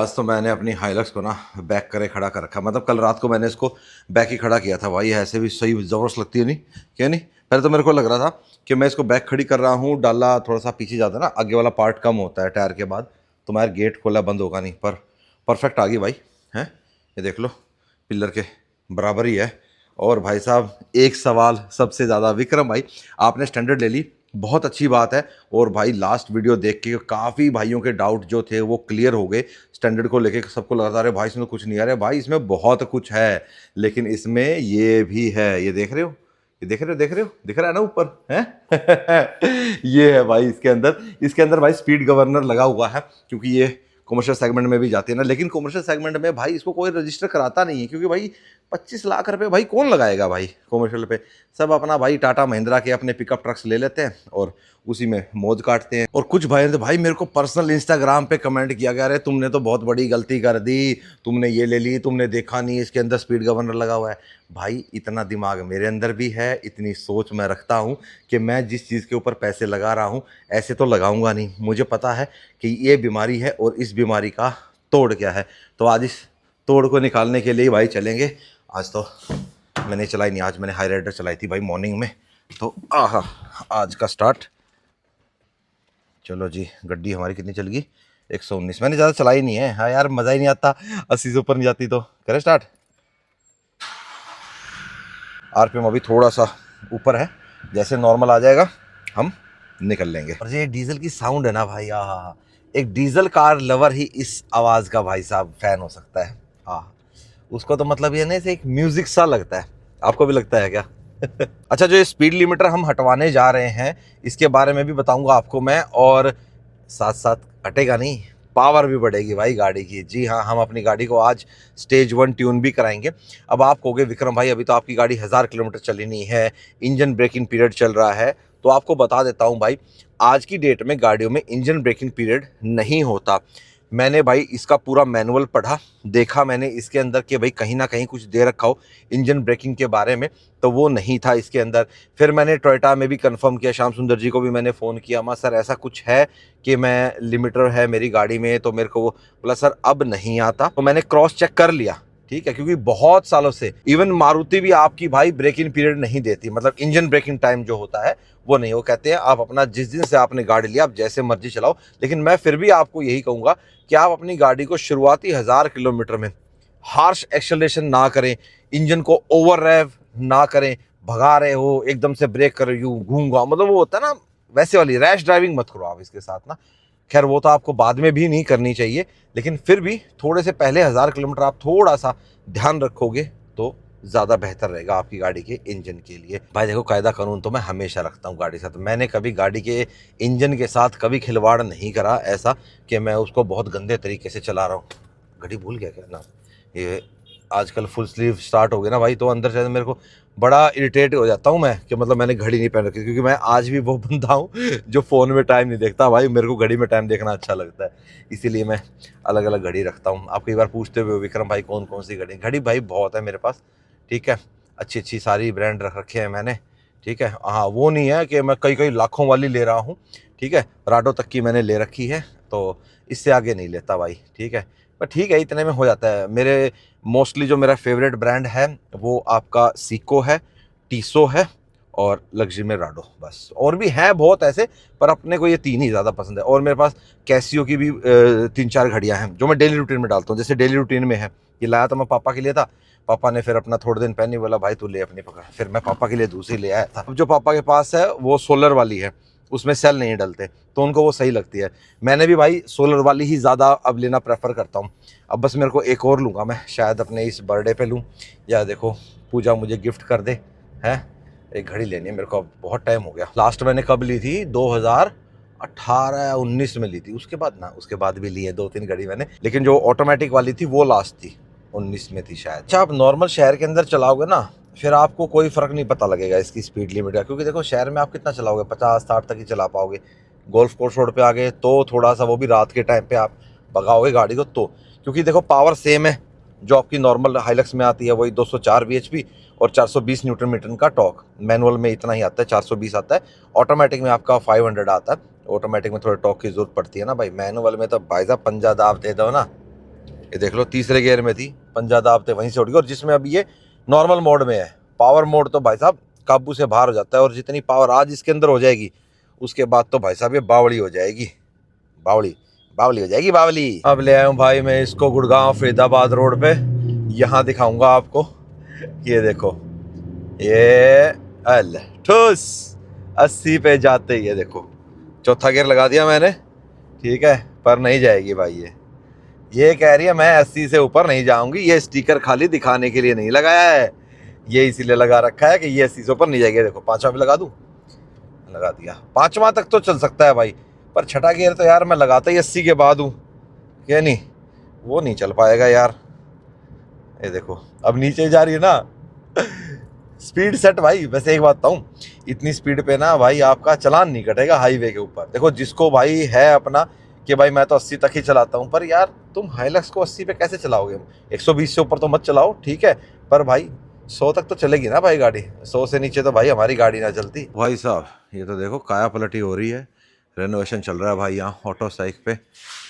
आज तो मैंने अपनी हाइलक्स को ना बैक करे खड़ा कर रखा। मतलब कल रात को मैंने इसको बैक ही खड़ा किया था भाई। ऐसे भी सही ज़बरदस्त लगती है नहीं, क्या नहीं। पहले तो मेरे को लग रहा था कि मैं इसको बैक खड़ी कर रहा हूँ, डाला थोड़ा सा पीछे जाता है ना, आगे वाला पार्ट कम होता है टायर के बाद, तो मैं गेट खोला बंद होगा नहीं। पर परफेक्ट आ गई भाई। हैं, ये देख लो, पिलर के बराबर ही है। और भाई साहब एक सवाल सबसे ज़्यादा, विक्रम भाई आपने स्टैंडर्ड ले ली, बहुत अच्छी बात है। और भाई लास्ट वीडियो देख के काफ़ी भाइयों के डाउट जो थे वो क्लियर हो गए स्टैंडर्ड को लेके। सबको लगा था अरे भाई इसमें कुछ नहीं आ रहा है, भाई इसमें बहुत कुछ है। लेकिन इसमें ये भी है, ये देख रहे हो, ये देख रहे हो, देख रहे हो, दिख रहा है ना ऊपर है ये है भाई इसके अंदर भाई स्पीड गवर्नर लगा हुआ है, क्योंकि ये कमर्शियल सेगमेंट में भी जाती है ना। लेकिन कमर्शियल सेगमेंट में भाई इसको कोई रजिस्टर कराता नहीं है, क्योंकि भाई 25 लाख रुपए भाई कौन लगाएगा भाई कमर्शियल पे। सब अपना भाई टाटा महिंद्रा के अपने पिकअप ट्रक्स ले लेते हैं और उसी में मौज काटते हैं। और कुछ भाई ने तो भाई मेरे को पर्सनल इंस्टाग्राम पे कमेंट किया गया, अरे तुमने तो बहुत बड़ी गलती कर दी, तुमने ये ले ली, तुमने देखा नहीं इसके अंदर स्पीड गवर्नर लगा हुआ है। भाई इतना दिमाग मेरे अंदर भी है, इतनी सोच मैं रखता हूँ कि मैं जिस चीज़ के ऊपर पैसे लगा रहा हूँ ऐसे तो लगाऊंगा नहीं। मुझे पता है कि ये बीमारी है और इस बीमारी का तोड़ क्या है। तो आज इस तोड़ को निकालने के लिए भाई चलेंगे। आज तो मैंने चलाई नहीं, आज मैंने हाई राइडर चलाई थी भाई मॉर्निंग में। तो आहा, आज का स्टार्ट। चलो जी, गड्डी हमारी कितनी चल गई? 119। मैंने ज़्यादा चलाई नहीं है। हाँ यार, मज़ा ही नहीं आता, 80 से ऊपर नहीं जाती। तो करें स्टार्ट। आरपीएम अभी थोड़ा सा ऊपर है, जैसे नॉर्मल आ जाएगा हम निकल लेंगे। और ये डीजल की साउंड है ना भाई, आहा, एक डीजल कार लवर ही इस आवाज़ का भाई साहब फैन हो सकता है। हाँ, उसको तो मतलब ये नहीं से एक म्यूजिक सा लगता है। आपको भी लगता है क्या? अच्छा, जो ये स्पीड लिमिटर हम हटवाने जा रहे हैं इसके बारे में भी बताऊंगा आपको मैं। और साथ साथ हटेगा नहीं, पावर भी बढ़ेगी भाई गाड़ी की। जी हाँ, हम अपनी गाड़ी को आज स्टेज 1 ट्यून भी कराएंगे। अब आप कहोगे विक्रम भाई अभी तो आपकी गाड़ी 1000 किलोमीटर चली नहीं है, इंजन ब्रेकिंग पीरियड चल रहा है। तो आपको बता देता हूँ भाई, आज की डेट में गाड़ियों में इंजन ब्रेकिंग पीरियड नहीं होता। मैंने भाई इसका पूरा मैनुअल पढ़ा, देखा मैंने इसके अंदर कि भाई कहीं ना कहीं कुछ दे रखा हो इंजन ब्रेकिंग के बारे में, तो वो नहीं था इसके अंदर। फिर मैंने टोयोटा में भी कंफर्म किया, श्याम सुंदर जी को भी मैंने फ़ोन किया, मां सर ऐसा कुछ है कि मैं लिमिटर है मेरी गाड़ी में, तो मेरे को वो बोला सर अब नहीं आता। तो मैंने क्रॉस चेक कर लिया, ठीक है, क्योंकि बहुत सालों से इवन मारुति भी आपकी भाई ब्रेकिंग पीरियड नहीं देती, मतलब इंजन ब्रेकिंग टाइम जो होता है वो नहीं। वो कहते हैं आप अपना जिस दिन से आपने गाड़ी लिया आप जैसे मर्जी चलाओ। लेकिन मैं फिर भी आपको यही कहूँगा कि आप अपनी गाड़ी को शुरुआती 1000 किलोमीटर में हार्श एक्सेलरेशन ना करें, इंजन को ओवर रेव ना करें, भगा रहे हो एकदम से ब्रेक कर यूं घूंगा, मतलब वो होता है ना वैसे वाली रैश ड्राइविंग मत करो आप इसके साथ ना। खैर वो तो आपको बाद में भी नहीं करनी चाहिए, लेकिन फिर भी थोड़े से पहले 1000 किलोमीटर आप थोड़ा सा ध्यान रखोगे तो ज़्यादा बेहतर रहेगा आपकी गाड़ी के इंजन के लिए। भाई देखो, कायदा कानून तो मैं हमेशा रखता हूँ गाड़ी के साथ। मैंने कभी गाड़ी के इंजन के साथ कभी खिलवाड़ नहीं करा ऐसा कि मैं उसको बहुत गंदे तरीके से चला रहा हूँ। घड़ी भूल गया क्या ना, ये आजकल फुल स्लीव स्टार्ट हो गया ना भाई, तो अंदर से मेरे को बड़ा इरिटेट हो जाता हूँ मैं कि मतलब मैंने घड़ी नहीं पहन रखी, क्योंकि मैं आज भी वो बंदा हूँ जो फ़ोन में टाइम नहीं देखता भाई। मेरे को घड़ी में टाइम देखना अच्छा लगता है, इसीलिए मैं अलग अलग घड़ी रखता हूँ। आप कई बार पूछते हुए विक्रम भाई कौन कौन सी घड़ी? घड़ी भाई बहुत है मेरे पास, ठीक है, अच्छी अच्छी सारी ब्रांड रख रखे हैं मैंने, ठीक है। हाँ, वो नहीं है कि मैं कई कई लाखों वाली ले रहा हूँ, ठीक है, राडो तक की मैंने ले रखी है, तो इससे आगे नहीं लेता भाई, ठीक है। पर ठीक है, इतने में हो जाता है। मेरे मोस्टली जो मेरा फेवरेट ब्रांड है वो आपका सीको है, टीसो है और लग्जरी में राडो, बस। और भी हैं बहुत ऐसे, पर अपने को ये तीन ही ज़्यादा पसंद है। और मेरे पास कैसियो की भी 3-4 घड़ियाँ हैं जो मैं डेली रूटीन में डालता हूँ। जैसे डेली रूटीन में है, ये लाया था मैं पापा के लिए था, पापा ने फिर अपना थोड़े दिन पहनी, बोला भाई तू ले अपनी पकड़, फिर मैं पापा के लिए दूसरी ले आया था। अब जो पापा के पास है वो सोलर वाली है, उसमें सेल नहीं डलते, तो उनको वो सही लगती है। मैंने भी भाई सोलर वाली ही ज़्यादा अब लेना प्रेफर करता हूँ। अब बस मेरे को एक और लूँगा मैं, शायद अपने इस बर्थडे पे लूँ, या देखो पूजा मुझे गिफ्ट कर दे, है एक घड़ी लेनी है मेरे को। अब बहुत टाइम हो गया, लास्ट मैंने कब ली थी? 2018-19 में ली थी। उसके बाद ना, उसके बाद भी ली है 2-3 घड़ी मैंने, लेकिन जो ऑटोमेटिक वाली थी वो लास्ट थी, 19 में थी शायद। अच्छा, आप नॉर्मल शहर के अंदर चलाओगे ना, फिर आपको कोई फ़र्क नहीं पता लगेगा इसकी स्पीड लिमिट का, क्योंकि देखो शहर में आप कितना चलाओगे, 50-60 तक ही चला पाओगे। गोल्फ कोर्स रोड पे आ गए तो थोड़ा सा, वो भी रात के टाइम पे आप भगाओगे गाड़ी को तो, क्योंकि देखो पावर सेम है, जो आपकी नॉर्मल हाइलक्स में आती है वही 204 bhp और 420 न्यूटन मीटर का टॉर्क। मैनुअल में इतना ही आता है, 420 आता है, ऑटोमेटिक में आपका 500 आता है। ऑटोमेटिक में थोड़े टॉर्क की जरूरत पड़ती है ना भाई, मैनुअल में तो भाई साहब पंजा दाब दे दो ना, ये देख लो तीसरे गियर में थी, पंजा दाबते वहीं से उठ गई। और जिसमें अभी ये नॉर्मल मोड में है, पावर मोड तो भाई साहब काबू से बाहर हो जाता है। और जितनी पावर आज इसके अंदर हो जाएगी उसके बाद तो भाई साहब ये बावली हो जाएगी, बावली बावली हो जाएगी, बावली। अब ले आया हूँ भाई मैं इसको गुड़गांव फरीदाबाद रोड पे, यहाँ दिखाऊंगा आपको। ये देखो ये अल ठुस 80 पे जाते ही, ये देखो चौथा गियर लगा दिया मैंने, ठीक है, पर नहीं जाएगी भाई। ये कह रही है मैं 80 से ऊपर नहीं जाऊंगी। ये स्टिकर खाली दिखाने के लिए नहीं लगाया है, ये इसीलिए लगा रखा है कि ये 80 से ऊपर नहीं जाएगी। देखो पांचवा भी लगा दूं, लगा दिया। पांचवा तक तो चल सकता है भाई, पर छठा गियर तो यार मैं लगाता ही 80 के बाद हूँ, क्या नहीं वो नहीं चल पाएगा यार। ये देखो अब नीचे जा रही है ना स्पीड सेट भाई। वैसे एक बात बताऊं, इतनी स्पीड पे ना भाई आपका चलान नहीं कटेगा हाईवे के ऊपर। देखो जिसको भाई है अपना कि भाई मैं तो 80 तक ही चलाता हूं, पर यार तुम हाइलक्स को 80 पे कैसे चलाओगे? 120 से ऊपर तो मत चलाओ, ठीक है, पर भाई 100 तक तो चलेगी ना भाई गाड़ी। 100 से नीचे तो भाई हमारी गाड़ी ना चलती। भाई साहब ये तो देखो काया पलटी हो रही है, रेनोवेशन चल रहा है भाई यहाँ ऑटो साइक पे।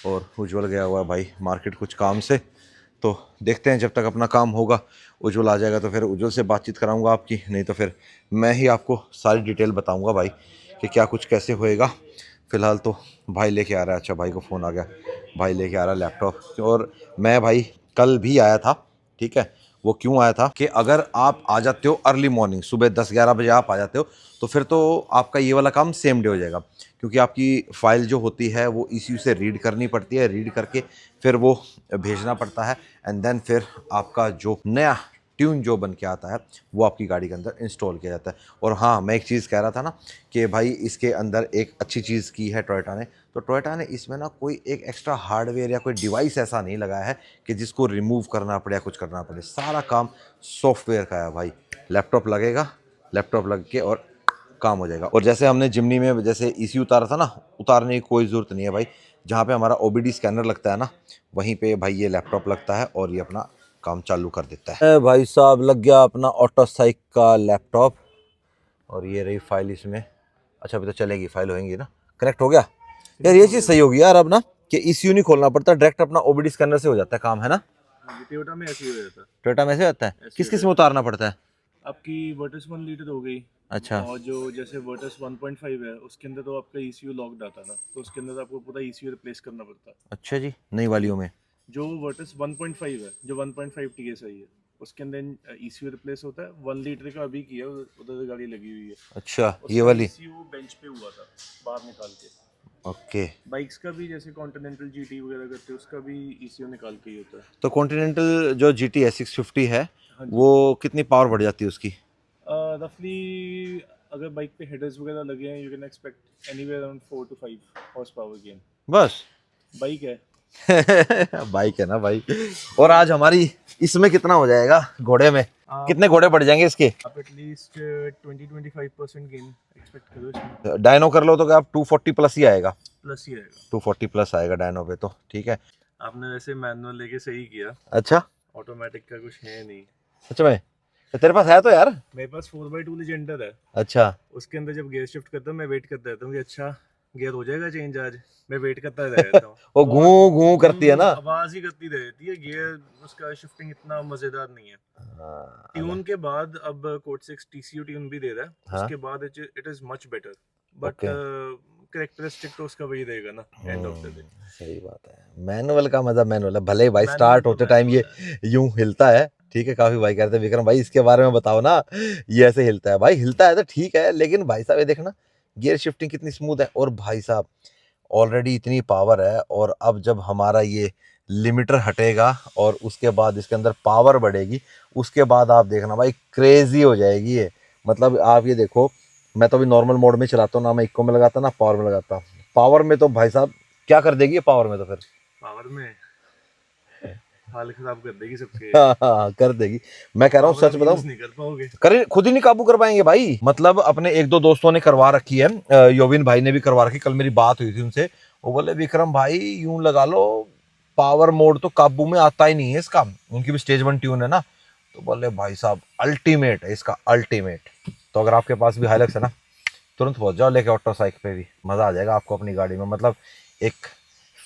और उज्ज्वल गया हुआ है भाई मार्केट कुछ काम से, तो देखते हैं जब तक अपना काम होगा। उज्ज्वल आ जाएगा तो फिर उज्ज्वल से बातचीत कराऊंगा आपकी, नहीं तो फिर मैं ही आपको सारी डिटेल बताऊंगा भाई कि क्या कुछ कैसे होएगा। फ़िलहाल तो भाई लेके आ रहा है, अच्छा भाई को फ़ोन आ गया, भाई लेके आ रहा है लैपटॉप। और मैं भाई कल भी आया था, ठीक है, वो क्यों आया था कि अगर आप आ जाते हो अर्ली मॉर्निंग, सुबह 10-11 बजे आप आ जाते हो तो फिर तो आपका ये वाला काम सेम डे हो जाएगा, क्योंकि आपकी फ़ाइल जो होती है वो ECU से रीड करनी पड़ती है, रीड करके फिर वो भेजना पड़ता है, एंड देन फिर आपका जो नया ट्यून जो बन के आता है वो आपकी गाड़ी के अंदर इंस्टॉल किया जाता है। और हाँ मैं एक चीज़ कह रहा था ना कि भाई इसके अंदर एक अच्छी चीज़ की है टोयोटा ने, तो टोयोटा ने इसमें ना कोई एक एक्स्ट्रा हार्डवेयर या कोई डिवाइस ऐसा नहीं लगाया है कि जिसको रिमूव करना पड़े या कुछ करना पड़े। सारा काम सॉफ्टवेयर का है भाई। लैपटॉप लगेगा, लैपटॉप लग के और काम हो जाएगा। और जैसे हमने जिमनी में जैसे ECU उतारा था ना, उतारने की कोई ज़रूरत नहीं है भाई। जहाँ पे हमारा OBD स्कैनर लगता है ना, वहीं पे भाई ये लैपटॉप लगता है और ये अपना काम चालू कर देता है। भाई साहब लग गया अपना ऑटो साइक का लैपटॉप, और ये रही फाइल इसमें। अच्छा अभी तो चलेगी, फाइल होएंगी ना, कनेक्ट हो गया यार। ये चीज़ सही होगी यार अब ना कि ECU नहीं खोलना पड़ता, डायरेक्ट अपना OBD स्कैनर से हो जाता है काम, है ना। टोयोटा में ऐसे ही हो जाता है। टोयोटा में ऐसे होता है। किस किस में उतारना पड़ता है? आपकी वर्टस 1 लीटर हो गई। अच्छा। और जो जैसे वर्टस 1.5 है उसके अंदर तो आपका ECU लॉक्ड आता है ना, तो उसके अंदर आपको पूरा ECU रिप्लेस करना पड़ता है। अच्छा जी, नई वालियों में जो वर्टस 1.5 है, जो 1.5 TSI है, उसके अंदर ECU रिप्लेस होता है। 1 लीटर का अभी किया, उधर गाड़ी लगी हुई है। अच्छा ये वाली ECU बेंच पे हुआ था बाहर निकाल के। ओके। बाइक्स का भी जैसे कॉन्टिनेंटल GT वगैरह करते हैं, उसका भी ECU निकाल के ही होता है। तो कॉन्टिनेंटल जो GT है 650 है, हाँ जी। वो कितनी पावर बढ़ जाती है उसकी? रफली अगर बाइक पे हेडर्स वगैरह लगे हैं, you can expect anywhere around 4 to 5 horse power gain. बस बाइक है। बाइक है ना भाई। और आज हमारी इसमें कितना हो जाएगा घोड़े में, कितने घोड़े बढ़ जाएंगे इसके? आप एटलीस्ट 20-25% गेन एक्सपेक्ट करो इसमें। डायनो कर लो तो क्या आप 240 प्लस ही आएगा? प्लस ही आएगा। 240 प्लस आएगा डायनो पे तो, ठीक है। आपने वैसे मैनुअल लेके सही किया। अच्छा ऑटोमेटिक का कुछ है नहीं। सच में? तो तेरे पास है तो यार। मेरे पास 4x2 लेजेंडर है। अच्छा। उसके अंदर जब गियर शिफ्ट करता हूँ मैं वेट करता रहता हूँ कि अच्छा गियर हो जाएगा चेंज आज। मैं वेट करता रहता हूँ। वो घूं घूं करती है ना, आवाज ही करती रहती है। गियर उसका शिफ्टिंग इतना मजेदार नहीं है। ट्यून के बाद अब कोड 6 TCU ट्यून भी दे रहा है। हाँ? उसके बाद it is much better, but characteristic तो उसका वही रहेगा ना एंड ऑफ द डे। सही बात है। मैनुअल का मजा मैनुअल है, भले ही भाई स्टार्ट तो होते टाइम ये यूं हिलता है, ठीक है। काफी भाई कहते हैं विक्रम भाई इसके बारे में बताओ ना, ये ऐसे हिलता है। भाई हिलता है तो ठीक है, लेकिन भाई साहब ये देखना गियर शिफ्टिंग कितनी स्मूथ है। और भाई साहब ऑलरेडी इतनी पावर है, और अब जब हमारा ये लिमिटर हटेगा और उसके बाद इसके अंदर पावर बढ़ेगी, उसके बाद आप देखना भाई क्रेजी हो जाएगी ये। मतलब आप ये देखो, मैं तो अभी नॉर्मल मोड में चलाता हूँ ना, मैं इको में लगाता ना पावर में लगाता। पावर में तो भाई साहब क्या कर देगी पावर में, तो फिर पावर में हाल खराब कर देगी सबके। हाँ कर देगी। मैं कह रहा हूँ सच बताऊं, नहीं कर पाओगे, करे खुद ही नहीं काबू कर पाएंगे भाई। मतलब अपने एक दो दोस्तों ने करवा रखी है, योविन भाई ने भी करवा रखी। कल मेरी बात हुई थी उनसे, वो बोले विक्रम भाई यूं लगा लो पावर मोड तो काबू में आता ही नहीं है इसका। उनकी भी स्टेज 1 ट्यून है ना, तो बोले भाई साहब अल्टीमेट है इसका, अल्टीमेट। तो अगर आपके पास भी हाइलक्स है ना, तुरंत पहुंच जाओ लेके ऑटो साइक पे भी, मजा आ जाएगा आपको अपनी गाड़ी में। मतलब एक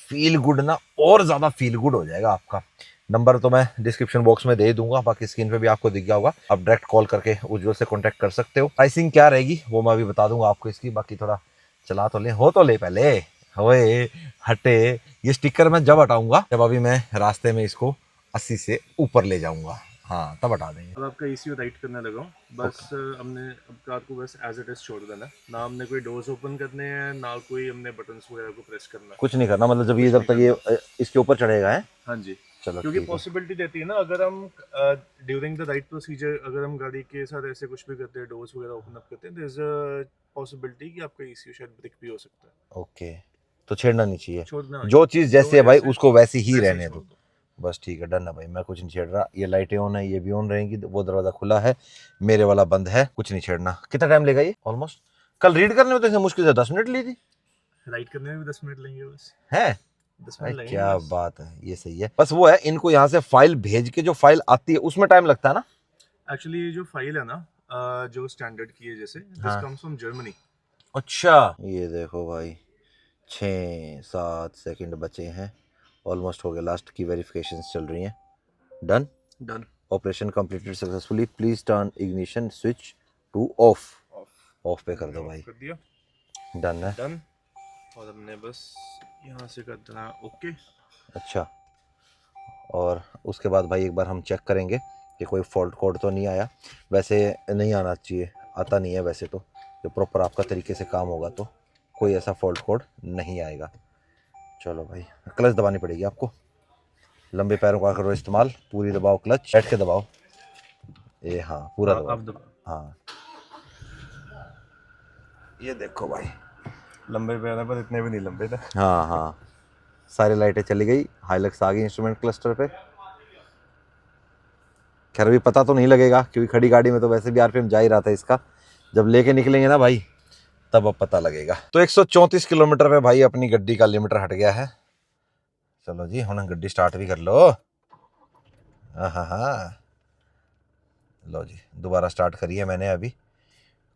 फील गुड ना और ज़्यादा फील गुड हो जाएगा आपका। नंबर तो मैं डिस्क्रिप्शन बॉक्स में दे दूंगा, बाकी स्क्रीन पे भी आपको दिख गया होगा, आप डायरेक्ट कॉल करके उज्जवल से कांटेक्ट कर सकते हो। प्राइसिंग क्या रहेगी वो मैं अभी बता दूंगा आपको इसकी, बाकी थोड़ा चला तो ले, हो तो ले पहले, होए हटे। ये स्टिकर मैं जब हटाऊंगा जब अभी मैं रास्ते में इसको 80 से ऊपर ले जाऊंगा, हाँ तब हटा देंगे। अब आपका ECU राइट करने लगा हूँ, बस हमने अब कार को बस एज इट इज छोड़ देना है, ना हमने कोई डोर्स ओपन करने हैं, ना कोई हमने बटन्स वगैरह को प्रेस करना है, कुछ नहीं करना, मतलब जब ये जब तक ये इसके ऊपर चढ़ेगा है। हाँ जी। चलो क्योंकि ठीक है। पॉसिबिलिटी रहती है ना, अगर हम ड्यूरिंग द राइट प्रोसीजर अगर हम गाड़ी के साथ ऐसे कुछ भी करते हैं, डोर्स वगैरह ओपन अप करते हैं, देयर इज अ पॉसिबिलिटी कि आपका ECU शायद ब्रेक भी हो सकता है। ओके, तो छेड़ना नहीं चाहिए, छोड़ना जो चीज़ जैसे है भाई जैसे उसको वैसी ही वैसे रहने छोड़ दो। बस ठीक है, डन है भाई, मैं कुछ नहीं छेड़ रहा। ये लाइटें ऑन है, ये भी ऑन रहेंगी, वो दरवाजा खुला है, मेरे वाला बंद है, कुछ नहीं छेड़ना। कितना टाइम लेगा ये? ऑलमोस्ट कल रीड करने में तो इसने मुश्किल से 10 मिनट ली थी। राइट करने में भी 10 मिनट लेंगे बस, है 10 भाई, मिनट लगेंगे क्या बस। बात है, ये सही है। बस वो है, इनको यहाँ से फाइल भेज के जो फाइल आती है उसमें टाइम लगता है ना। एक्चुअली ये जो फाइल है ना, जो स्टैंडर्ड की है, जैसे दिस हाँ। Comes from Germany. अच्छा, ये देखो भाई 6-7 सेकंड बचे हैं, ऑलमोस्ट हो गया, लास्ट की वेरिफिकेशन चल रही हैं। Done. Done. Operation completed successfully, please turn ignition switch two of. Of पे कर दो भाई, कर दिया, डन है। डन। और हमने बस यहाँ से कर देना ओके। अच्छा, और उसके बाद भाई एक बार हम चेक करेंगे कि कोई फॉल्ट कोड तो नहीं आया। वैसे नहीं आना चाहिए, आता नहीं है वैसे तो, जो प्रॉपर आपका तरीके से काम होगा तो कोई ऐसा फॉल्ट कोड नहीं आएगा। चलो भाई, क्लच दबानी पड़ेगी आपको, लंबे पैरों का करो इस्तेमाल, पूरी दबाओ क्लच, बैठ के दबाओ, ये हाँ पूरा दबाओ, अब हाँ ये देखो भाई, लंबे पैर हैं पर इतने भी नहीं लंबे थे। हाँ हाँ, सारी लाइटें चली गई, हाइलक्स आ गई इंस्ट्रूमेंट क्लस्टर पे। खैर अभी पता तो नहीं लगेगा क्योंकि खड़ी गाड़ी में तो वैसे भी RPM जा ही रहा था इसका, जब लेके निकलेंगे ना भाई तब अब पता लगेगा। तो 134 किलोमीटर पे भाई अपनी गड्डी का लिमिटर हट गया है। चलो जी, हम गड्डी स्टार्ट भी कर लो। हाँ हाँ हाँ, लो जी दोबारा स्टार्ट करी है मैंने अभी,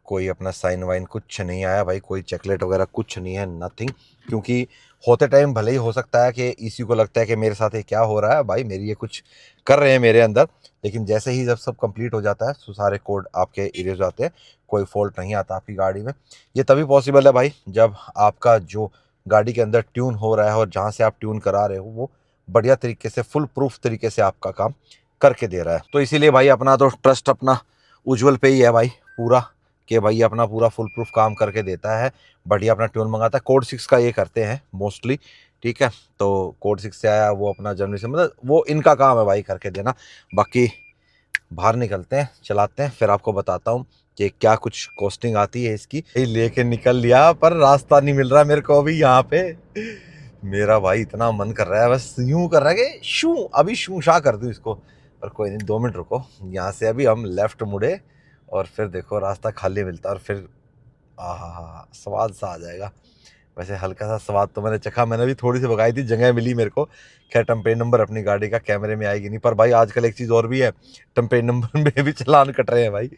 कोई अपना साइन वाइन कुछ नहीं आया भाई, कोई चेकलेट वगैरह कुछ नहीं है, नथिंग। क्योंकि होते टाइम भले ही हो सकता है कि ECU को लगता है कि मेरे साथ ये क्या हो रहा है भाई, मेरी ये कुछ कर रहे हैं मेरे अंदर, लेकिन जैसे ही जब सब कंप्लीट हो जाता है तो सारे कोड आपके इरेज हो जाते हैं, कोई फॉल्ट नहीं आता आपकी गाड़ी में। ये तभी पॉसिबल है भाई जब आपका जो गाड़ी के अंदर ट्यून हो रहा है और जहाँ से आप ट्यून करा रहे हो वो बढ़िया तरीके से फुल प्रूफ तरीके से आपका काम करके दे रहा है। तो इसीलिए भाई अपना तो ट्रस्ट अपना उज्जवल पे ही है भाई पूरा, कि भाई अपना पूरा फुल प्रूफ काम करके देता है, बढ़िया अपना ट्यून मंगाता है। कोड 6 का ये करते हैं मोस्टली, ठीक है। तो कोड 6 से आया वो अपना जर्मनी से, मतलब वो इनका काम है भाई करके देना। बाकी बाहर निकलते हैं, चलाते हैं, फिर आपको बताता हूँ कि क्या कुछ कॉस्टिंग आती है इसकी। लेके निकल लिया पर रास्ता नहीं मिल रहा मेरे को अभी यहाँ पे। मेरा भाई इतना मन कर रहा है, बस यूं कर रहा है कि शू अभी शू शा कर दूं इसको, पर कोई नहीं, 2 मिनट रुको। यहाँ से अभी हम लेफ्ट मुड़े और फिर देखो रास्ता खाली मिलता है और फिर आहा स्वाद सा आ जाएगा। वैसे हल्का सा स्वाद तो मैंने चखा, मैंने भी थोड़ी सी भगाई थी, जगह मिली मेरे को। खैर टेम्पेन नंबर अपनी गाड़ी का कैमरे में आएगी नहीं, पर भाई आजकल एक चीज़ और भी है, टेम्पेन नंबर में भी चालान कट रहे हैं भाई।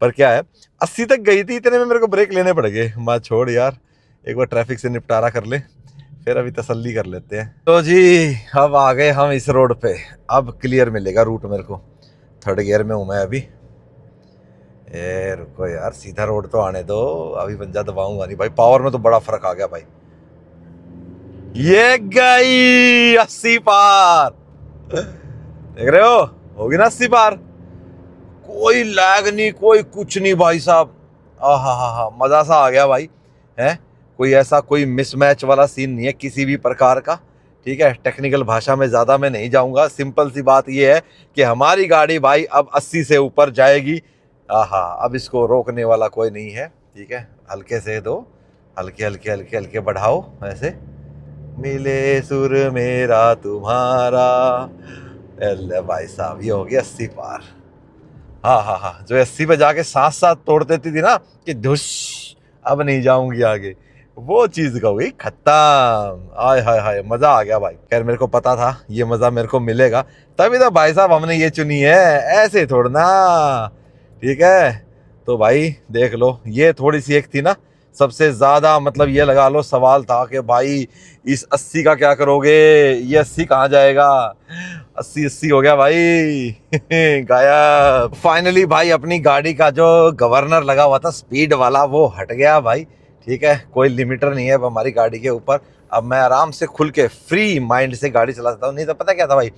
पर क्या है, 80 तक गई थी, इतने में मेरे को ब्रेक लेने पड़ गए। माँ छोड़ यार, एक बार ट्रैफिक से निपटारा कर ले, फिर अभी तसल्ली कर लेते हैं। तो जी अब आ गए हम इस रोड पे, अब क्लियर मिलेगा रूट मेरे को। 3rd गियर में हूँ मैं अभी। ए रुको यार, सीधा रोड तो आने दो, अभी पंजा दबाऊंगा नहीं भाई, पावर में तो बड़ा फर्क आ गया भाई। ये गई 80 पार, देख रहे हो, होगी ना 80 पार, कोई लैग नहीं, कोई कुछ नहीं भाई साहब। हा, मजा सा आ गया भाई, है कोई ऐसा कोई मिसमैच वाला सीन नहीं है किसी भी प्रकार का, ठीक है। टेक्निकल भाषा में ज़्यादा मैं नहीं जाऊंगा, सिंपल सी बात ये है कि हमारी गाड़ी भाई अब 80 से ऊपर जाएगी। आहा, अब इसको रोकने वाला कोई नहीं है, ठीक है। हल्के से दो, हल्के हल्के हल्के हल्के बढ़ाओ, ऐसे मिले सुर मेरा तुम्हारा। अल्लाह भाई साहब, ये हो गया 80 पार। हाँ, जो 80 पे जाके सांस साथ तोड़ देती थी ना कि धुश अब नहीं जाऊंगी आगे, वो चीज का हुई खत्म। आय हाय हाय, मजा आ गया भाई। खैर मेरे को पता था ये मजा मेरे को मिलेगा, तभी तो भाई साहब हमने ये चुनी है, ऐसे थोड़ा ना, ठीक है। तो भाई देख लो, ये थोड़ी सी एक थी ना सबसे ज़्यादा मतलब ये लगा लो सवाल था कि भाई इस 80 का क्या करोगे, ये 80 कहाँ जाएगा, 80 हो गया भाई गायब। फाइनली भाई अपनी गाड़ी का जो गवर्नर लगा हुआ था स्पीड वाला वो हट गया भाई, ठीक है, कोई लिमिटर नहीं है अब हमारी गाड़ी के ऊपर। अब मैं आराम से खुल के फ्री माइंड से गाड़ी चला सकता हूँ। नहीं तो पता क्या था भाई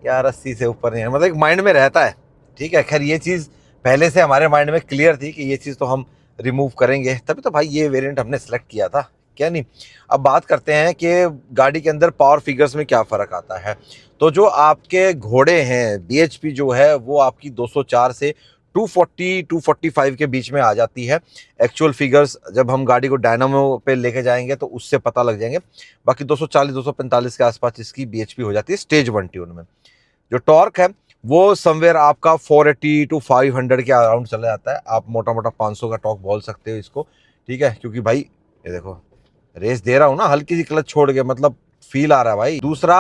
यार, 80 से ऊपर नहीं है, मतलब एक माइंड में रहता है, ठीक है। खैर ये चीज़ पहले से हमारे माइंड में क्लियर थी कि ये चीज़ तो हम रिमूव करेंगे, तभी तो भाई ये वेरिएंट हमने सेलेक्ट किया था, क्या नहीं। अब बात करते हैं कि गाड़ी के अंदर पावर फिगर्स में क्या फ़र्क आता है। तो जो आपके घोड़े हैं बीएचपी जो है वो आपकी 204 से 240 245 के बीच में आ जाती है। एक्चुअल फिगर्स जब हम गाड़ी को डायनामो पे लेके जाएंगे तो उससे पता लग जाएंगे। बाकी 240 245 के आसपास इसकी बीएचपी हो जाती है स्टेज 1 ट्यून में। जो टॉर्क है वो समवेयर आपका 480 टू 500 के अराउंड चला जाता है। आप मोटा मोटा 500 का टॉर्क बोल सकते हो इसको, ठीक है, क्योंकि भाई ये देखो रेस दे रहा हूँ ना, हल्की सी क्लच छोड़ के, मतलब फील आ रहा है भाई। दूसरा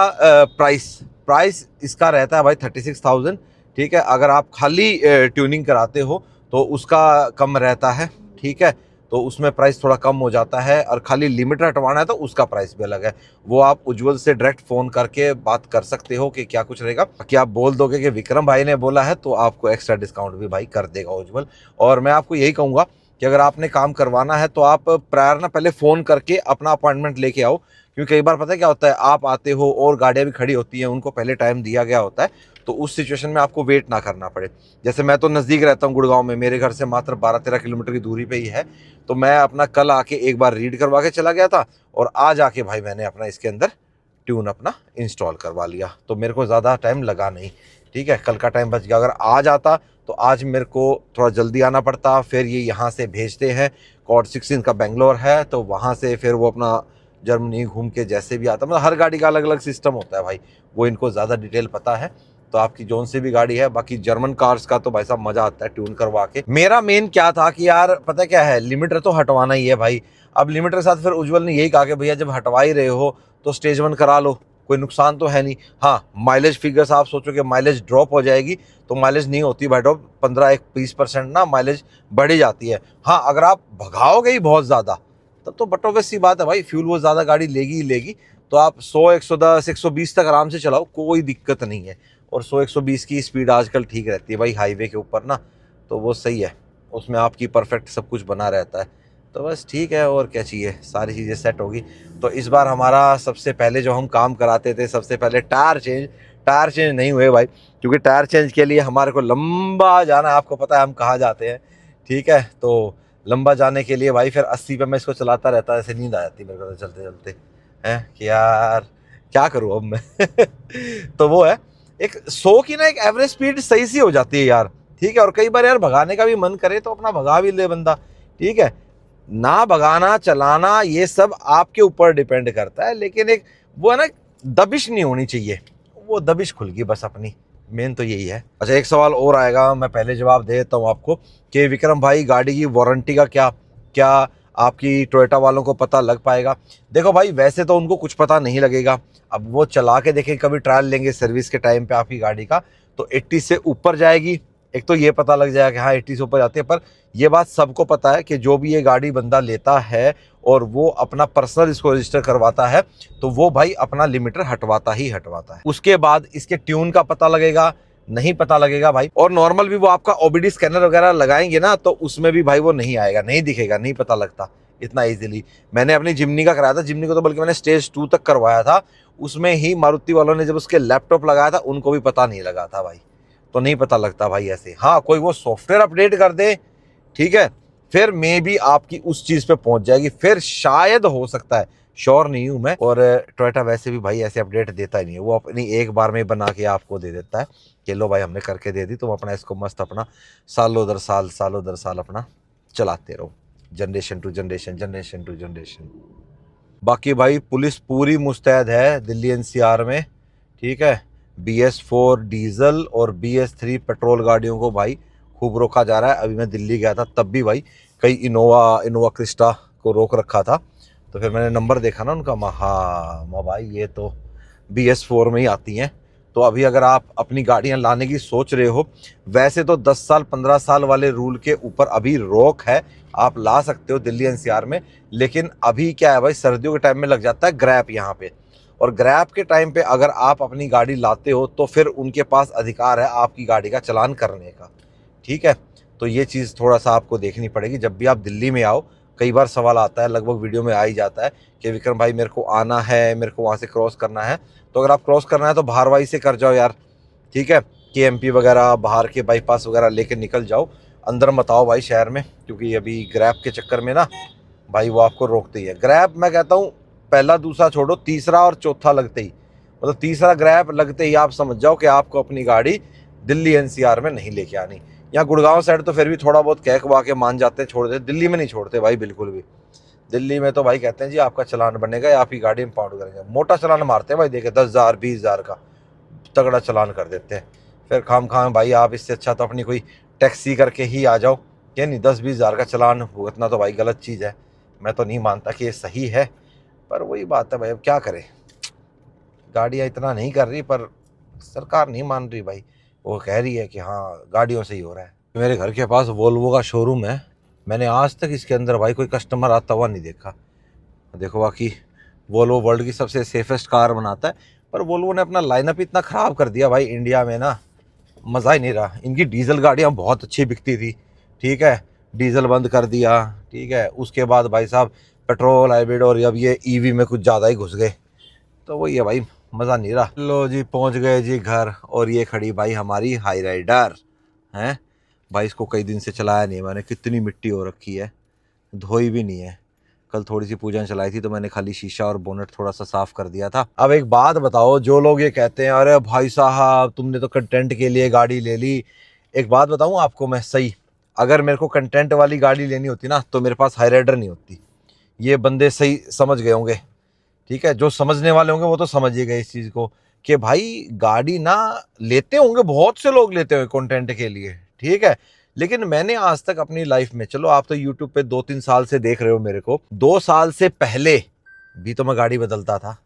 प्राइस इसका रहता है भाई 36,000, ठीक है। अगर आप खाली ट्यूनिंग कराते हो तो उसका कम रहता है, ठीक है, तो उसमें प्राइस थोड़ा कम हो जाता है। और खाली लिमिटर हटवाना है तो उसका प्राइस भी अलग है, वो आप उज्जवल से डायरेक्ट फ़ोन करके बात कर सकते हो कि क्या कुछ रहेगा। कि आप बोल दोगे कि विक्रम भाई ने बोला है तो आपको एक्स्ट्रा डिस्काउंट भी भाई कर देगा उज्जवल। और मैं आपको यही कहूँगा कि अगर आपने काम करवाना है तो आप प्रायर ना पहले फ़ोन करके अपना अपॉइंटमेंट लेके आओ, क्योंकि कई बार पता है क्या होता है, आप आते हो और गाड़ियाँ भी खड़ी होती हैं, उनको पहले टाइम दिया गया होता है, तो उस सिचुएशन में आपको वेट ना करना पड़े। जैसे मैं तो नज़दीक रहता हूँ गुड़गांव में, मेरे घर से मात्र 12-13 किलोमीटर की दूरी पे ही है, तो मैं अपना कल आके एक बार रीड करवा के चला गया था और आज आके भाई मैंने अपना इसके अंदर ट्यून अपना इंस्टॉल करवा लिया, तो मेरे को ज़्यादा टाइम लगा नहीं, ठीक है। कल का टाइम बच गया। अगर आज आता तो आज मेरे को थोड़ा जल्दी आना पड़ता, फिर ये यहाँ से भेजते हैं, कॉड 16 का बेंगलोर है, तो वहाँ से फिर वो अपना जर्मनी घूम के जैसे भी आता, मतलब हर गाड़ी का अलग अलग सिस्टम होता है भाई, वो इनको ज़्यादा डिटेल पता है। तो आपकी जोन से भी गाड़ी है, बाकी जर्मन कार्स का तो भाई साहब मज़ा आता है ट्यून करवा के। मेरा मेन क्या था कि यार पता क्या है, लिमिटर तो हटवाना ही है भाई। अब लिमिटर के साथ फिर उज्जवल ने यही कहा कि भैया जब हटवा ही रहे हो तो स्टेज 1 करा लो, कोई नुकसान तो है नहीं। हाँ, माइलेज फिगर्स आप सोचो कि माइलेज ड्रॉप हो जाएगी, तो माइलेज नहीं होती भाई ड्रॉप, 15-20% ना माइलेज बढ़ ही जाती है। हाँ, अगर आप भगाओगे ही बहुत ज़्यादा तब तो बट ऑब्वियस सी बात है भाई, फ्यूल वो ज़्यादा गाड़ी लेगी ही लेगी, तो आप 100 110 120 तक आराम से चलाओ, कोई दिक्कत नहीं है। और 100 120 की स्पीड आजकल ठीक रहती है भाई हाईवे के ऊपर ना, तो वो सही है, उसमें आपकी परफेक्ट सब कुछ बना रहता है। तो बस ठीक है, और क्या चाहिए, सारी चीज़ें सेट होगी। तो इस बार हमारा सबसे पहले जो हम काम कराते थे, सबसे पहले टायर चेंज नहीं हुए भाई, क्योंकि टायर चेंज के लिए हमारे को लंबा जाना, आपको पता है हम कहाँ जाते हैं, ठीक है। तो लंबा जाने के लिए भाई फिर 80 पे मैं इसको चलाता रहता, ऐसे नींद आ जाती मेरे को तो चलते चलते हैं कि यार क्या करूँ अब मैं तो वो है एक 100 की ना एक एवरेज स्पीड सही सी हो जाती है यार, ठीक है। और कई बार यार भगाने का भी मन करे तो अपना भगा भी ले बंदा, ठीक है। ना भगाना चलाना ये सब आपके ऊपर डिपेंड करता है, लेकिन एक वो है ना दबिश नहीं होनी चाहिए, वो दबिश खुल गई बस अपनी, मेन तो यही है। अच्छा एक सवाल और आएगा, मैं पहले जवाब दे देता हूँ आपको कि विक्रम भाई गाड़ी की वारंटी का क्या आपकी टोयोटा वालों को पता लग पाएगा। देखो भाई वैसे तो उनको कुछ पता नहीं लगेगा, अब वो चला के देखें, कभी ट्रायल लेंगे सर्विस के टाइम पे आपकी गाड़ी का, तो 80 से ऊपर जाएगी, एक तो ये पता लग जाएगा कि हाँ 80 से ऊपर जाती है। पर ये बात सबको पता है कि जो भी ये गाड़ी बंदा लेता है और वो अपना पर्सनल इसको रजिस्टर करवाता है तो वो भाई अपना लिमिटर हटवाता ही हटवाता है। उसके बाद इसके ट्यून का पता लगेगा, नहीं पता लगेगा भाई। और नॉर्मल भी वो आपका ओबीडी स्कैनर वगैरह लगाएंगे ना, तो उसमें भी भाई वो नहीं आएगा, नहीं दिखेगा, नहीं पता लगता इतना इजीली। मैंने अपनी जिम्नी का कराया था, जिम्नी को तो बल्कि मैंने स्टेज 2 तक करवाया था, उसमें ही मारुति वालों ने जब उसके लैपटॉप लगाया था उनको भी पता नहीं लगा था भाई, तो नहीं पता लगता भाई ऐसे। हाँ, कोई वो सॉफ्टवेयर अपडेट कर दे, ठीक है, फिर मे भी आपकी उस चीज़ पे पहुंच जाएगी, फिर शायद हो सकता है, श्योर नहीं हूं मैं। और टोयोटा वैसे भी भाई ऐसे अपडेट देता ही नहीं है, वो अपनी एक बार में बना के आपको दे देता है कि लो भाई हमने करके दे दी, तुम अपना इसको मस्त अपना सालों दर साल अपना चलाते रहो, जनरेशन टू जनरेशन। बाकी भाई पुलिस पूरी मुस्तैद है दिल्ली एनसीआर में, ठीक है। BS4 डीजल और BS3 पेट्रोल गाड़ियों को भाई खूब रोका जा रहा है। अभी मैं दिल्ली गया था तब भी भाई कई इनोवा क्रिस्टा को रोक रखा था, तो फिर मैंने नंबर देखा ना उनका, हाँ भाई ये तो BS4 में ही आती हैं, तो अभी अगर आप अपनी गाड़ियां लाने की सोच रहे हो, वैसे तो 10 साल 15 साल वाले रूल के ऊपर अभी रोक है, आप ला सकते हो दिल्ली एनसीआर में। लेकिन अभी क्या है भाई, सर्दियों के टाइम में लग जाता है ग्रैप यहाँ पे, और ग्रैप के टाइम पे अगर आप अपनी गाड़ी लाते हो तो फिर उनके पास अधिकार है आपकी गाड़ी का चालान करने का, ठीक है। तो ये चीज़ थोड़ा सा आपको देखनी पड़ेगी जब भी आप दिल्ली में आओ। कई बार सवाल आता है, लगभग वीडियो में आ ही जाता है कि विक्रम भाई मेरे को आना है, मेरे को वहाँ से क्रॉस करना है। तो अगर आप क्रॉस करना है तो भारवाही से कर जाओ यार, ठीक है। केएमपी वगैरह बाहर के बाईपास वगैरह लेके निकल जाओ, अंदर मत आओ भाई शहर में, क्योंकि अभी ग्रैब के चक्कर में ना भाई वो आपको रोकते ही है। ग्रैब मैं कहता हूँ पहला दूसरा छोड़ो, तीसरा और चौथा लगते ही, मतलब तीसरा ग्रैब लगते ही आप समझ जाओ कि आपको अपनी गाड़ी दिल्ली एनसीआर में नहीं लेके आनी। यहाँ गुड़गांव साइड तो फिर भी थोड़ा बहुत कह कवा के मान जाते हैं, छोड़ देते। दिल्ली में नहीं छोड़ते भाई बिल्कुल भी। दिल्ली में तो भाई कहते हैं जी आपका चालान बनेगा या आपकी गाड़ी इंपाउंड करेंगे, मोटा चालान मारते हैं भाई, देखे 10,000 20,000 का तगड़ा चालान कर देते हैं। फिर खाम खाम भाई आप इससे अच्छा तो अपनी कोई टैक्सी करके ही आ जाओ, क्या नहीं 10-20 हज़ार का चालान भुगतना तो भाई गलत चीज़ है। मैं तो नहीं मानता कि ये सही है, पर वही बात है भाई, अब क्या करें, गाड़ियाँ इतना नहीं कर रही, पर सरकार नहीं मान रही भाई। वो कह रही है कि हाँ गाड़ियों से ही हो रहा है। मेरे घर के पास वोल्वो का शोरूम है, मैंने आज तक इसके अंदर भाई कोई कस्टमर आता हुआ नहीं देखा। देखो बाकी वोल्वो वर्ल्ड की सबसे सेफेस्ट कार बनाता है, पर वोल्वो ने अपना लाइनअप इतना ख़राब कर दिया भाई इंडिया में ना, मज़ा ही नहीं रहा। इनकी डीजल गाड़ियाँ बहुत अच्छी बिकती थी, ठीक है, डीजल बंद कर दिया, ठीक है। उसके बाद भाई साहब पेट्रोल हाइब्रिड और अब ये ईवी में कुछ ज़्यादा ही घुस गए, तो वही है भाई, मज़ा नहीं रहा। लो जी पहुंच गए जी घर, और ये खड़ी भाई हमारी हाई राइडर है भाई। इसको कई दिन से चलाया नहीं मैंने, कितनी मिट्टी हो रखी है, धोई भी नहीं है। कल थोड़ी सी पूजन चलाई थी तो मैंने खाली शीशा और बोनट थोड़ा सा साफ कर दिया था। अब एक बात बताओ, जो लोग ये कहते हैं अरे भाई साहब तुमने तो कंटेंट के लिए गाड़ी ले ली, एक बात बताऊं आपको मैं सही, अगर मेरे को कंटेंट वाली गाड़ी लेनी होती ना तो मेरे पास हाई राइडर नहीं होती। ये बंदे सही समझ गए होंगे, ठीक है, जो समझने वाले होंगे वो तो समझ ही गए इस चीज़ को कि भाई गाड़ी ना लेते होंगे, बहुत से लोग लेते होंगे कंटेंट के लिए, ठीक है। लेकिन मैंने आज तक अपनी लाइफ में, चलो आप तो यूट्यूब पे 2-3 साल से देख रहे हो मेरे को, 2 साल से पहले भी तो मैं गाड़ी बदलता था,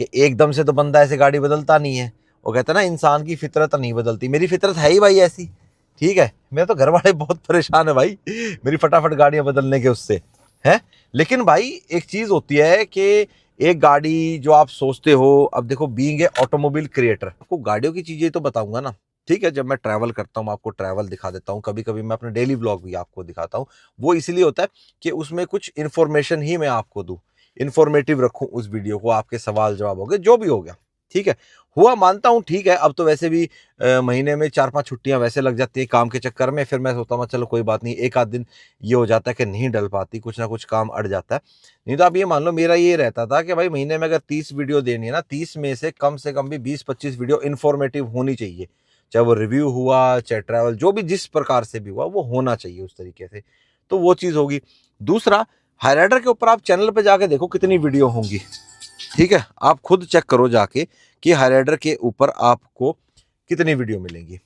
कि एकदम से तो बंदा ऐसे गाड़ी बदलता नहीं है। वो कहता है ना इंसान की फितरत नहीं बदलती, मेरी फितरत है ही भाई ऐसी, ठीक है। मेरे तो घर वाले बहुत परेशान है भाई मेरी फटाफट गाड़ियां बदलने के उससे है। लेकिन भाई एक चीज होती है कि एक गाड़ी जो आप सोचते हो, अब देखो बीइंग ए ऑटोमोबाइल क्रिएटर, आपको गाड़ियों की चीजें तो बताऊंगा ना, ठीक है। जब मैं ट्रैवल करता हूँ आपको ट्रैवल दिखा देता हूँ, कभी कभी मैं अपने डेली व्लॉग भी आपको दिखाता हूँ। वो इसलिए होता है कि उसमें कुछ इन्फॉर्मेशन ही मैं आपको दूं, इन्फॉर्मेटिव रखूं उस वीडियो को, आपके सवाल जवाब हो गए जो भी हो गया, ठीक है। हुआ मानता हूँ, ठीक है। अब तो वैसे भी महीने में 4-5 छुट्टियां वैसे लग जाती है काम के चक्कर में, फिर मैं सोचता हूँ चलो कोई बात नहीं, एक आध दिन ये हो जाता है कि नहीं डल पाती, कुछ ना कुछ काम अड़ जाता है। नहीं तो आप ये मान लो मेरा ये रहता था कि भाई महीने में अगर 30 वीडियो देनी है ना, 30 में से कम भी 20-25 वीडियो इन्फॉर्मेटिव होनी चाहिए, चाहे वो रिव्यू हुआ चाहे ट्रैवल, जो भी जिस प्रकार से भी हुआ वो होना चाहिए उस तरीके से। तो वो चीज़ होगी। दूसरा, हाईराइडर के ऊपर आप चैनल पे जाके देखो कितनी वीडियो होंगी, ठीक है। आप खुद चेक करो जाके कि हाईराइडर के ऊपर आपको कितनी वीडियो मिलेंगी।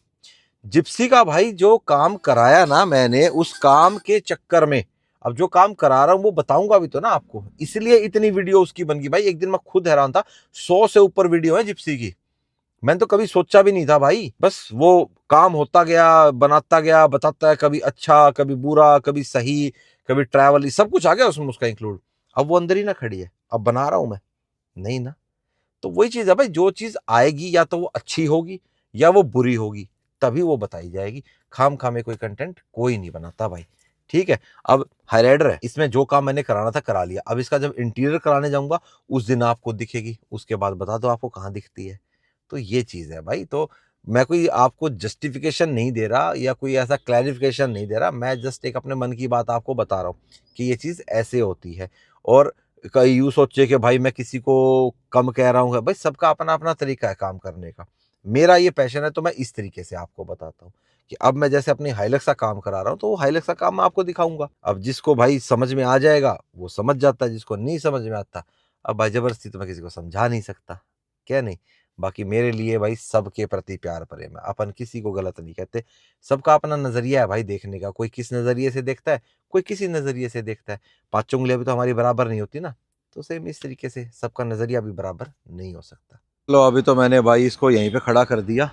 जिप्सी का भाई जो काम कराया ना मैंने, उस काम के चक्कर में अब जो काम करा रहा हूं वो बताऊंगा भी तो ना आपको, इसलिए इतनी वीडियो उसकी बन गई भाई। एक दिन मैं खुद हैरान था, 100 से ऊपर वीडियो है जिप्सी की। मैंने तो कभी सोचा भी नहीं था भाई, बस वो काम होता गया, बनाता गया, बताता है, कभी अच्छा कभी बुरा कभी सही कभी ट्रैवल, सब कुछ आ गया उसमें उसका इंक्लूड। अब वो अंदर ही ना खड़ी है, अब बना रहा हूं मैं, नहीं ना। तो वही चीज है भाई, जो चीज आएगी या तो वो अच्छी होगी या वो बुरी होगी, तभी वो बताई जाएगी। खाम खामे कोई कंटेंट कोई नहीं बनाता भाई, ठीक है। अब हाईराइडर है, इसमें जो काम मैंने कराना था करा लिया, अब इसका जब इंटीरियर कराने जाऊंगा उस दिन आपको दिखेगी, उसके बाद बता दो आपको कहाँ दिखती है। तो ये चीज है भाई। तो मैं कोई आपको जस्टिफिकेशन नहीं दे रहा या कोई ऐसा क्लैरिफिकेशन नहीं दे रहा, मैं जस्ट एक अपने मन की बात आपको बता रहा हूँ कि ये चीज ऐसे होती है। और कई यूँ सोचे कि भाई मैं किसी को कम कह रहा हूँ, भाई सबका अपना अपना तरीका है काम करने का। मेरा ये पैशन है तो मैं इस तरीके से आपको बताता हूँ कि अब मैं जैसे अपनी हाइलक्स का काम करा रहा हूँ तो वो हाइलक्स का काम मैं आपको दिखाऊंगा। अब जिसको भाई समझ में आ जाएगा वो समझ जाता है, जिसको नहीं समझ में आता, अब भाई जबरदस्ती तो मैं किसी को समझा नहीं सकता, क्या नहीं। बाकी मेरे लिए भाई सबके प्रति प्यार प्रेम है, अपन किसी को गलत नहीं कहते। सबका अपना नजरिया है भाई देखने का, कोई किस नजरिए से देखता है, कोई किसी नजरिए से देखता है। 5 उंगलियां भी तो हमारी बराबर नहीं होती ना, तो सेम इस तरीके से सबका नजरिया भी बराबर नहीं हो सकता। चलो अभी तो मैंने भाई इसको यहीं पे खड़ा कर दिया।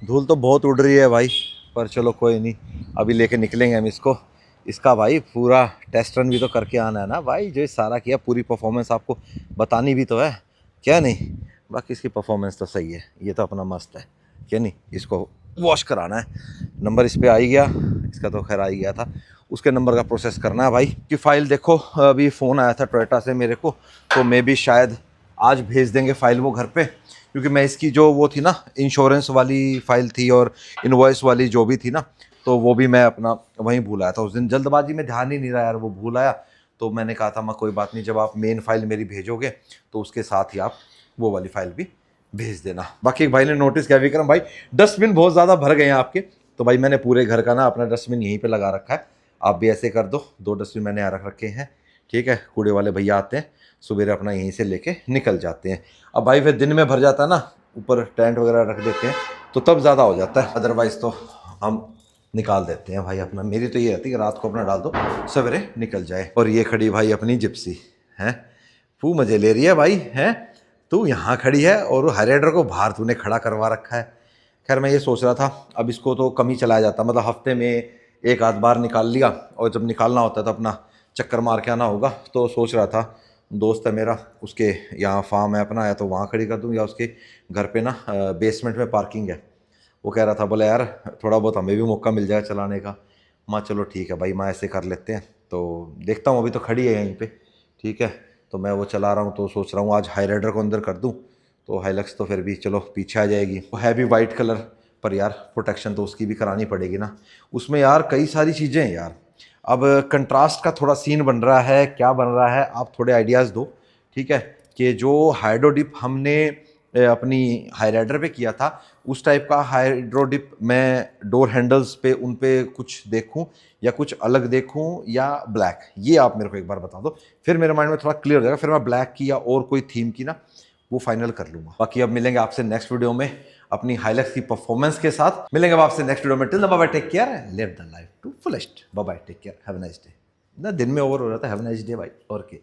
धूल तो बहुत उड़ रही है भाई, पर चलो कोई नहीं, अभी लेके निकलेंगे हम इसको। इसका भाई पूरा टेस्ट रन भी तो करके आना है ना भाई, जो सारा किया पूरी परफॉर्मेंस आपको बतानी भी तो है, क्या नहीं। बाकी इसकी परफॉर्मेंस तो सही है, ये तो अपना मस्त है, क्या नहीं। इसको वॉश कराना है, नंबर इस पर आ ही गया, इसका तो खैर आ ही गया था। उसके नंबर का प्रोसेस करना है भाई कि फ़ाइल देखो, अभी फ़ोन आया था टोयोटा से मेरे को, तो मे भी शायद आज भेज देंगे फ़ाइल वो घर पे, क्योंकि मैं इसकी जो वो थी ना इंश्योरेंस वाली फ़ाइल थी और इनवॉइस वाली जो भी थी ना, तो वो भी मैं अपना वहीं भूल आया था उस दिन, जल्दबाजी में ध्यान ही नहीं रहा यार, वो भूल आया। तो मैंने कहा था मैं कोई बात नहीं, जब आप मेन फ़ाइल मेरी भेजोगे तो उसके साथ ही आप वो वाली फ़ाइल भी भेज देना। बाकी एक भाई ने नोटिस किया, विक्रम भाई डस्टबिन बहुत ज़्यादा भर गए हैं आपके, तो भाई मैंने पूरे घर का ना अपना डस्टबिन यहीं पे लगा रखा है, आप भी ऐसे कर दो। 2 डस्टबिन मैंने यहाँ रख रखे हैं, ठीक है। कूड़े वाले भैया आते हैं सुबह अपना यहीं से लेके निकल जाते हैं। अब भाई फिर दिन में भर जाता है ना, ऊपर टेंट वगैरह रख देते हैं तो तब ज़्यादा हो जाता है, अदरवाइज़ तो हम निकाल देते हैं भाई अपना। मेरी तो ये रहती है कि रात को अपना डाल दो, सवेरे निकल जाए। और ये खड़ी भाई अपनी जिप्सी है, तू मज़े ले रही है भाई, हैं तू यहाँ खड़ी है और हाईराइडर को बाहर तूने खड़ा करवा रखा है। खैर मैं ये सोच रहा था अब इसको तो कम ही चलाया जाता, मतलब हफ्ते में एक आध बार निकाल लिया, और जब निकालना होता है तो अपना चक्कर मार के आना होगा। तो सोच रहा था, दोस्त है मेरा, उसके यहाँ फार्म है अपना, या तो वहाँ खड़ी कर दूँ या उसके घर पे ना बेसमेंट में पार्किंग है। वो कह रहा था, बोले यार थोड़ा बहुत हमें भी मौका मिल जाए चलाने का। मैं चलो ठीक है भाई, मैं ऐसे कर लेते हैं। तो देखता हूँ, अभी तो खड़ी है यहीं पे, ठीक है। तो मैं वो चला रहा हूँ, तो सोच रहा हूँ आज हाईराइडर को अंदर कर दूँ, तो हाइलक्स तो फिर भी चलो पीछे आ जाएगी। वो है भी वाइट कलर, पर यार प्रोटेक्शन तो उसकी भी करानी पड़ेगी ना। उसमें यार कई सारी चीज़ें हैं यार, अब कंट्रास्ट का थोड़ा सीन बन रहा है, क्या बन रहा है आप थोड़े आइडियाज़ दो, ठीक है। कि जो हाइड्रो डिप हमने अपनी हाईराइडर पे किया था, उस टाइप का हाइड्रो डिप मैं डोर हैंडल्स पे उन पे कुछ देखूं, या कुछ अलग देखूं, या ब्लैक, ये आप मेरे को एक बार बता दो, फिर मेरे माइंड में थोड़ा क्लियर हो जाएगा। फिर मैं ब्लैक की या और कोई थीम की ना वो फाइनल कर लूँगा। बाकी अब मिलेंगे आपसे नेक्स्ट वीडियो में अपनी हाइलक्स की परफॉर्मेंस के साथ। मिलेंगे अब आपसे नेक्स्ट वीडियो में। Till bye bye, take care, live the life to fullest. Bye bye, take care, have a nice day. ना दिन में ओवर हो रहा था, हैव अ नाइस डे भाई, और के